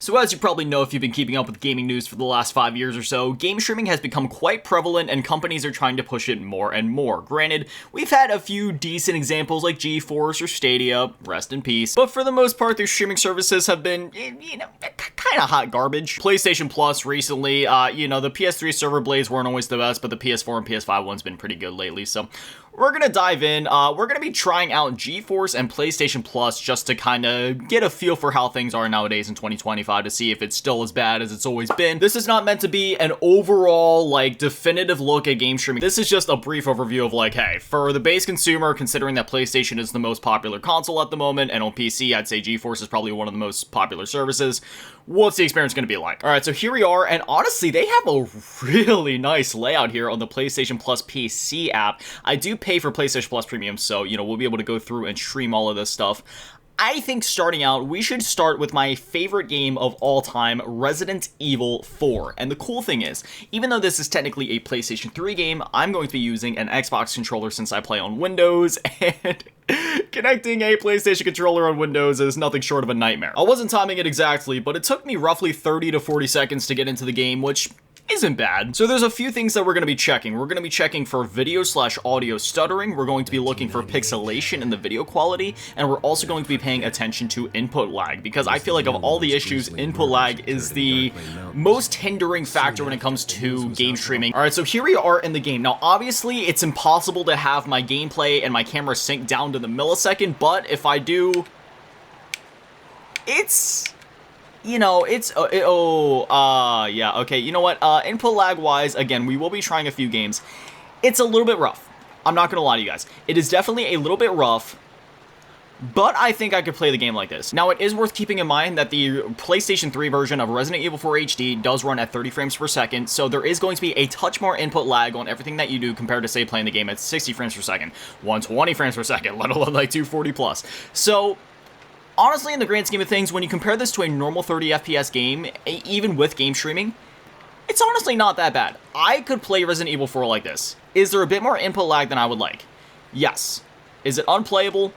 So as you probably know if you've been keeping up with gaming news for the last 5 years or so, game streaming has become quite prevalent and companies are trying to push it more and more. Granted, we've had a few decent examples like GeForce or Stadia, rest in peace, but for the most part their streaming services have been, kind of hot garbage. PlayStation Plus recently, the PS3 server blades weren't always the best, but the PS4 and PS5 one's been pretty good lately, so we're gonna dive in. We're gonna be trying out GeForce and PlayStation Plus just to kind of get a feel for how things are nowadays in 2025 to see if it's still as bad as it's always been. This is not meant to be an overall, definitive look at game streaming. This is just a brief overview of, hey, for the base consumer, considering that PlayStation is the most popular console at the moment, and on PC, I'd say GeForce is probably one of the most popular services, what's the experience gonna be like? Alright, so here we are, and honestly, they have a really nice layout here on the PlayStation Plus PC app. I do pay for PlayStation Plus Premium, so, we'll be able to go through and stream all of this stuff. I think starting out, we should start with my favorite game of all time, Resident Evil 4. And the cool thing is, even though this is technically a PlayStation 3 game, I'm going to be using an Xbox controller since I play on Windows, and connecting a PlayStation controller on Windows is nothing short of a nightmare. I wasn't timing it exactly, but it took me roughly 30 to 40 seconds to get into the game, which isn't bad. So there's a few things that we're going to be checking. We're going to be checking for video/audio stuttering. We're going to be looking for pixelation in the video quality, and we're also going to be paying attention to input lag, because I feel like of all the issues, input lag is the most hindering factor when it comes to game streaming. Alright, so here we are in the game. Now, obviously, it's impossible to have my gameplay and my camera sync down to the millisecond, but if I do, okay, you know what, input lag wise, again, we will be trying a few games. It's a little bit rough. I'm not gonna lie to you guys. It is definitely a little bit rough, but I think I could play the game like this. Now, it is worth keeping in mind that the PlayStation 3 version of Resident Evil 4 HD does run at 30 frames per second, so there is going to be a touch more input lag on everything that you do compared to, say, playing the game at 60 frames per second, 120 frames per second, let alone 240 plus. So honestly, in the grand scheme of things, when you compare this to a normal 30 FPS game, even with game streaming, it's honestly not that bad. I could play Resident Evil 4 like this. Is there a bit more input lag than I would like? Yes. Is it unplayable?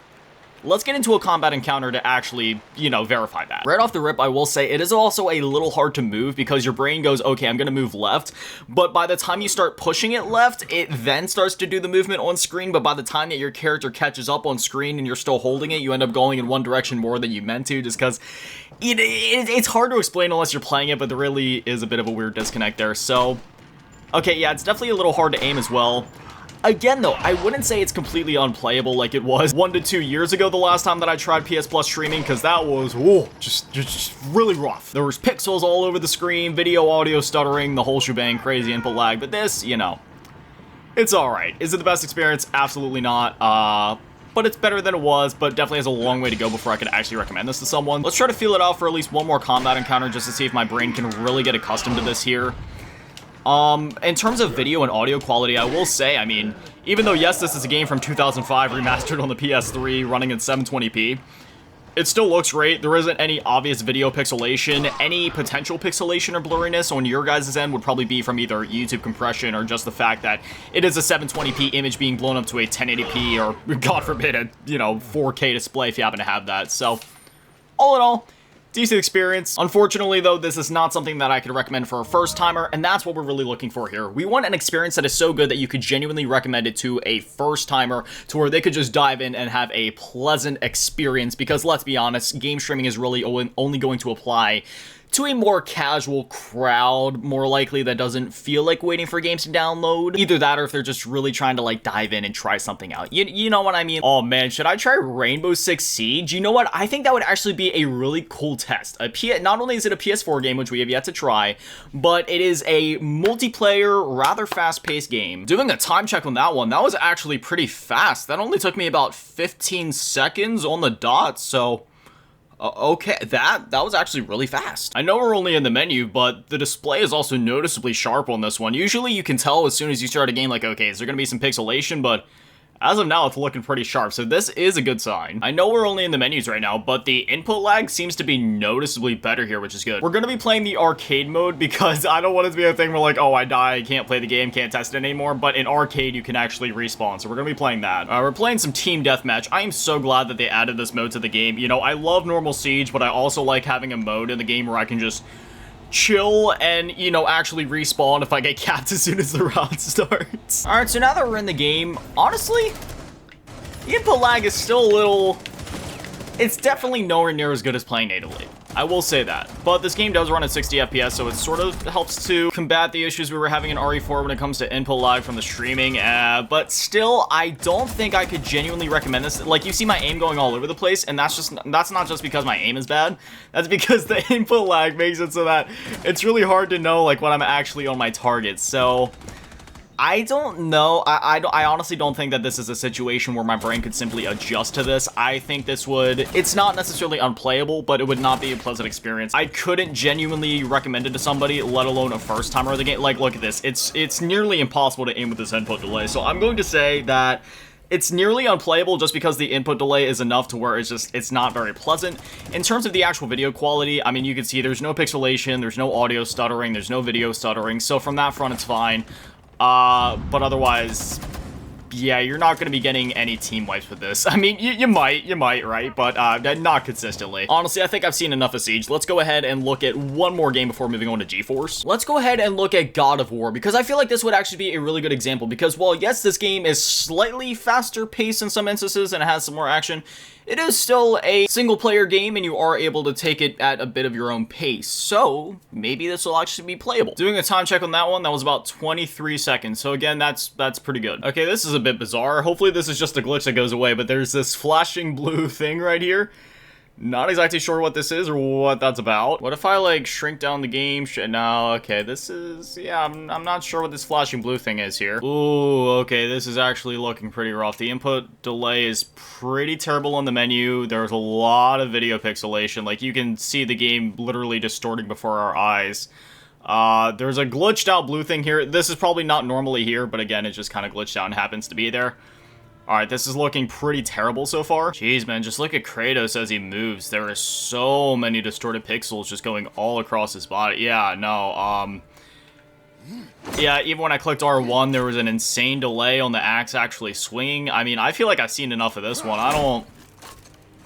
Let's get into a combat encounter to actually, verify that. Right off the rip, I will say it is also a little hard to move because your brain goes, okay, I'm gonna move left, but by the time you start pushing it left, it then starts to do the movement on screen, but by the time that your character catches up on screen and you're still holding it, you end up going in one direction more than you meant to, just because it's hard to explain unless you're playing it, but there really is a bit of a weird disconnect there. So, okay, yeah, it's definitely a little hard to aim as well. Again, though, I wouldn't say it's completely unplayable like it was 1 to 2 years ago the last time that I tried PS Plus streaming, because that was, just really rough. There was pixels all over the screen, video, audio stuttering, the whole shebang, crazy input lag, but this, it's alright. Is it the best experience? Absolutely not. But it's better than it was, but definitely has a long way to go before I could actually recommend this to someone. Let's try to feel it out for at least one more combat encounter just to see if my brain can really get accustomed to this here. In terms of video and audio quality, I will say, even though, yes, this is a game from 2005 remastered on the PS3 running in 720p, it still looks great. There isn't any obvious video pixelation. Any potential pixelation or blurriness on your guys' end would probably be from either YouTube compression or just the fact that it is a 720p image being blown up to a 1080p or, God forbid, a, 4K display if you happen to have that. So, all in all, decent experience. Unfortunately, though, this is not something that I could recommend for a first-timer, and that's what we're really looking for here. We want an experience that is so good that you could genuinely recommend it to a first-timer, to where they could just dive in and have a pleasant experience, because let's be honest, game streaming is really only going to apply to a more casual crowd, more likely, that doesn't feel like waiting for games to download. Either that, or if they're just really trying to, dive in and try something out. You know what I mean? Oh man, should I try Rainbow Six Siege? You know what? I think that would actually be a really cool test. Not only is it a PS4 game, which we have yet to try, but it is a multiplayer, rather fast-paced game. Doing a time check on that one, that was actually pretty fast. That only took me about 15 seconds on the dot, so okay, that was actually really fast. I know we're only in the menu, but the display is also noticeably sharp on this one. Usually you can tell as soon as you start a game, okay, is there gonna be some pixelation, but As of now, it's looking pretty sharp, so this is a good sign. I know we're only in the menus right now, but the input lag seems to be noticeably better here, which is good. We're gonna be playing the arcade mode because I don't want it to be a thing where like, oh, I die, I can't play the game, can't test it anymore, but in arcade, you can actually respawn, so we're gonna be playing that. We're playing some team deathmatch. I am so glad that they added this mode to the game. You know, I love normal Siege, but I also like having a mode in the game where I can just chill and, you know, actually respawn if I get capped as soon as the round starts. Alright, so now that we're in the game, honestly, the input lag is still a little... It's definitely nowhere near as good as playing natively. I will say that. But this game does run at 60 FPS, so it sort of helps to combat the issues we were having in RE4 when it comes to input lag from the streaming. But still, I don't think I could genuinely recommend this. Like, you see my aim going all over the place, and that's not just because my aim is bad. That's because the input lag makes it so that it's really hard to know, like, when I'm actually on my target. So I don't know. I honestly don't think that this is a situation where my brain could simply adjust to this. I think this would... It's not necessarily unplayable, but it would not be a pleasant experience. I couldn't genuinely recommend it to somebody, let alone a first timer of the game. Like, look at this. It's nearly impossible to aim with this input delay. So I'm going to say that it's nearly unplayable just because the input delay is enough to where it's not very pleasant. In terms of the actual video quality, I mean, you can see there's no pixelation, there's no audio stuttering, there's no video stuttering. So from that front, it's fine. But otherwise, yeah, you're not going to be getting any team wipes with this. I mean, you might, right? But not consistently. Honestly, I think I've seen enough of Siege. Let's go ahead and look at one more game before moving on to GeForce. Let's go ahead and look at God of War, because I feel like this would actually be a really good example, because while, yes, this game is slightly faster paced in some instances and it has some more action, it is still a single-player game, and you are able to take it at a bit of your own pace. So, maybe this will actually be playable. Doing a time check on that one, that was about 23 seconds. So again, that's pretty good. Okay, this is a bit bizarre. Hopefully this is just a glitch that goes away, but there's this flashing blue thing right here. Not exactly sure what this is or what that's about. What if I, like, shrink down the game? No, okay, this is... Yeah, I'm not sure what this flashing blue thing is here. Ooh, okay, this is actually looking pretty rough. The input delay is pretty terrible on the menu. There's a lot of video pixelation. Like, you can see the game literally distorting before our eyes. There's a glitched out blue thing here. This is probably not normally here, but again, it just kind of glitched out and happens to be there. Alright, this is looking pretty terrible so far. Jeez, man, just look at Kratos as he moves. There are so many distorted pixels just going all across his body. Yeah, no, yeah, even when I clicked R1, there was an insane delay on the axe actually swinging. I mean, I feel like I've seen enough of this one.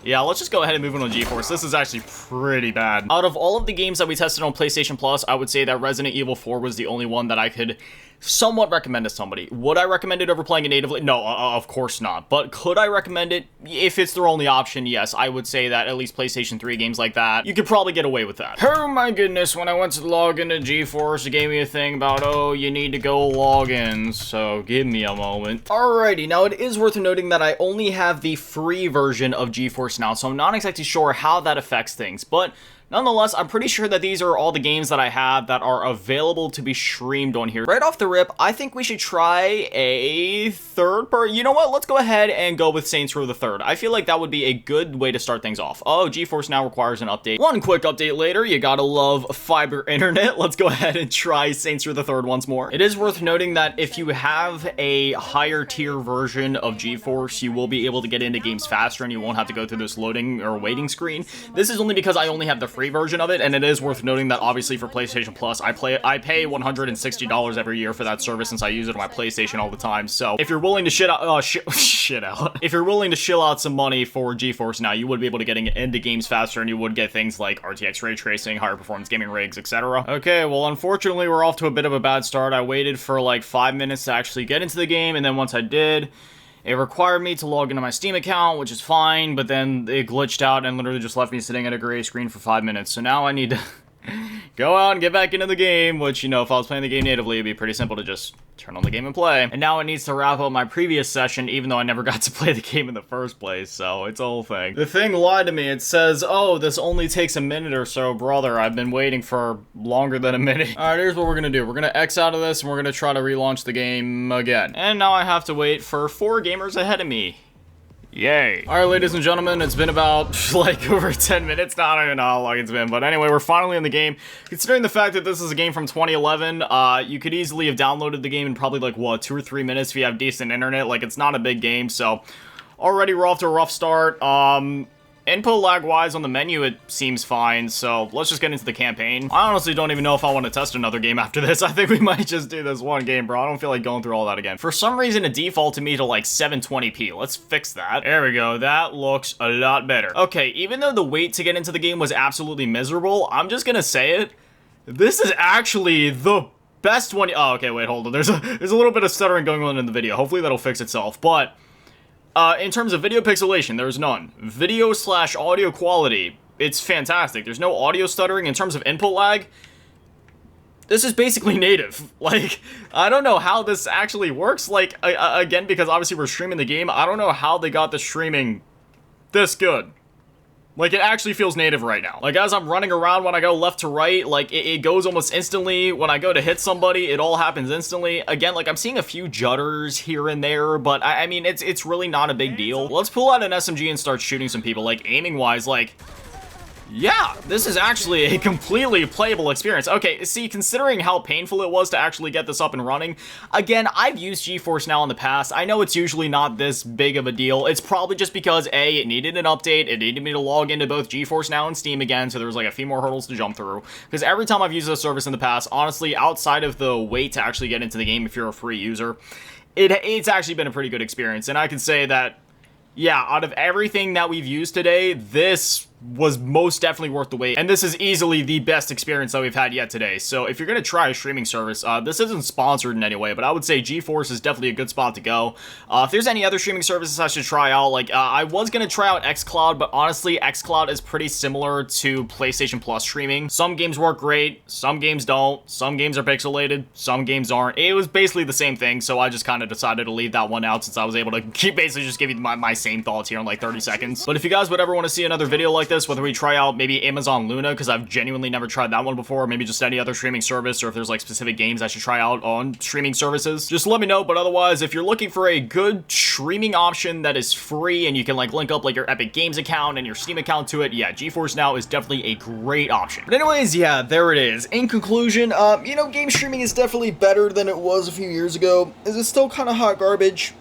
Yeah, let's just go ahead and move on to GeForce. This is actually pretty bad. Out of all of the games that we tested on PlayStation Plus, I would say that Resident Evil 4 was the only one that I could somewhat recommend to somebody. Would I recommend it over playing it natively? No, of course not. But could I recommend it? If it's their only option, yes. I would say that at least PlayStation 3 games like that, you could probably get away with that. Oh my goodness, when I went to log into GeForce, it gave me a thing about, oh, you need to go log in, so give me a moment. Alrighty, now it is worth noting that I only have the free version of GeForce now, so I'm not exactly sure how that affects things, but nonetheless, I'm pretty sure that these are all the games that I have that are available to be streamed on here. Right off the rip, I think we should try a third part. You know what? Let's go ahead and go with Saints Row the Third. I feel like that would be a good way to start things off. Oh, GeForce now requires an update. One quick update later, you gotta love fiber internet. Let's go ahead and try Saints Row the Third once more. It is worth noting that if you have a higher tier version of GeForce, you will be able to get into games faster and you won't have to go through this loading or waiting screen. This is only because I only have the free version of it, and it is worth noting that obviously for PlayStation Plus, I pay $160 every year for that service since I use it on my PlayStation all the time. So if you're willing to shit out, if you're willing to shill out some money for GeForce now, you would be able to get into games faster, and you would get things like RTX ray tracing, higher performance gaming rigs, etc. Okay, well, unfortunately, we're off to a bit of a bad start. I waited for like 5 minutes to actually get into the game, and then once I did, it required me to log into my Steam account, which is fine, but then it glitched out and literally just left me sitting at a gray screen for 5 minutes. So now I need to go out and get back into the game, which, you know, if I was playing the game natively, it'd be pretty simple to just turn on the game and play. And now it needs to wrap up my previous session, even though I never got to play the game in the first place, so it's a whole thing. The thing lied to me. It says, oh, this only takes a minute or so. Brother, I've been waiting for longer than a minute. Alright, here's what we're gonna do. We're gonna X out of this, and we're gonna try to relaunch the game again. And now I have to wait for 4 gamers ahead of me. Yay. All right, ladies and gentlemen, it's been about like over 10 minutes now. I don't even know how long it's been, but anyway, we're finally in the game. Considering the fact that this is a game from 2011, you could easily have downloaded the game in probably like, what, 2 or 3 minutes if you have decent internet. Like, it's not a big game, so already we're off to a rough start. Input lag-wise on the menu, it seems fine, so let's just get into the campaign. I honestly don't even know if I want to test another game after this. I think we might just do this one game, bro. I don't feel like going through all that again. For some reason, it defaulted me to like 720p. Let's fix that. There we go. That looks a lot better. Okay, even though the wait to get into the game was absolutely miserable, I'm just gonna say it. This is actually the best one. Oh, okay, wait, hold on. There's a little bit of stuttering going on in the video. Hopefully that'll fix itself, but in terms of video pixelation, there's none. Video/audio quality, it's fantastic. There's no audio stuttering. In terms of input lag, this is basically native. Like, I don't know how this actually works. Like, again, because obviously we're streaming the game, I don't know how they got the streaming this good. Like, it actually feels native right now. Like, as I'm running around when I go left to right, like, it goes almost instantly. When I go to hit somebody, it all happens instantly. Again, like, I'm seeing a few judders here and there, but, I mean, it's really not a big deal. Let's pull out an SMG and start shooting some people. Like, aiming-wise, like, yeah, this is actually a completely playable experience. Okay, see, considering how painful it was to actually get this up and running, again, I've used GeForce Now in the past. I know it's usually not this big of a deal. It's probably just because, A, it needed an update. It needed me to log into both GeForce Now and Steam again, so there was like a few more hurdles to jump through. Because every time I've used this service in the past, honestly, outside of the wait to actually get into the game if you're a free user, it's actually been a pretty good experience. And I can say that, yeah, out of everything that we've used today, this was most definitely worth the wait, and this is easily the best experience that we've had yet today. So if you're gonna try a streaming service, this isn't sponsored in any way, but I would say GeForce is definitely a good spot to go. If there's any other streaming services I should try out, like I was gonna try out xCloud, but honestly, xCloud is pretty similar to PlayStation Plus streaming. Some games work great, some games don't, some games are pixelated, some games aren't. It was basically the same thing, so I just kind of decided to leave that one out since I was able to basically just give you my same thoughts here in like 30 seconds. But if you guys would ever want to see another video like this, whether we try out maybe Amazon Luna, because I've genuinely never tried that one before, or maybe just any other streaming service, or if there's like specific games I should try out on streaming services, just let me know. But otherwise, if you're looking for a good streaming option that is free and you can like link up like your Epic Games account and your Steam account to it, yeah, GeForce Now is definitely a great option. But anyways, yeah, there it is. In conclusion, you know, game streaming is definitely better than it was a few years ago. Is it still kind of hot garbage?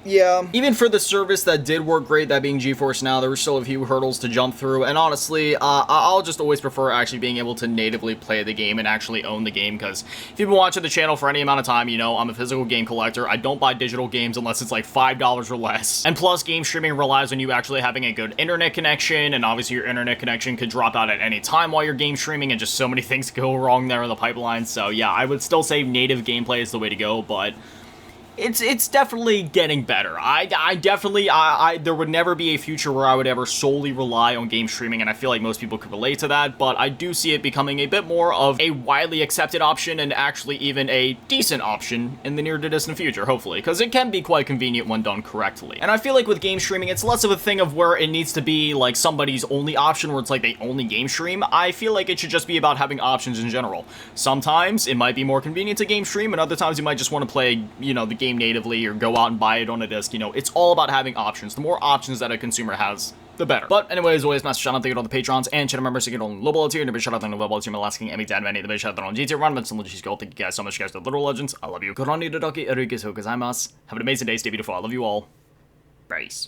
Yeah. Even for the service that did work great, that being GeForce Now, there were still a few hurdles to jump through, and honestly, I'll just always prefer actually being able to natively play the game and actually own the game, because if you've been watching the channel for any amount of time, you know I'm a physical game collector. I don't buy digital games unless it's like $5 or less. And plus, game streaming relies on you actually having a good internet connection, and obviously your internet connection could drop out at any time while you're game streaming, and just so many things go wrong there in the pipeline. So yeah, I would still say native gameplay is the way to go, but it's definitely getting better. I definitely, there would never be a future where I would ever solely rely on game streaming, and I feel like most people could relate to that, but I do see it becoming a bit more of a widely accepted option, and actually even a decent option in the near to distant future, hopefully, because it can be quite convenient when done correctly. And I feel like with game streaming, it's less of a thing of where it needs to be like somebody's only option, where it's like they only game stream. I feel like it should just be about having options in general. Sometimes it might be more convenient to game stream, and other times you might just want to play, you know, the game natively or go out and buy it on a disc. You know, it's all about having options. The more options that a consumer has, the better. But anyways, always massive shout out to all the patrons and channel members to get on global tier, and a big shout out to the global tier, Alasking, Emmy, Dad, Manny, the big shout out on GT Run, and Legends Gold. Thank you guys so much, guys, the Little Legends. I love you. Have an amazing day, stay beautiful. I love you all. Peace.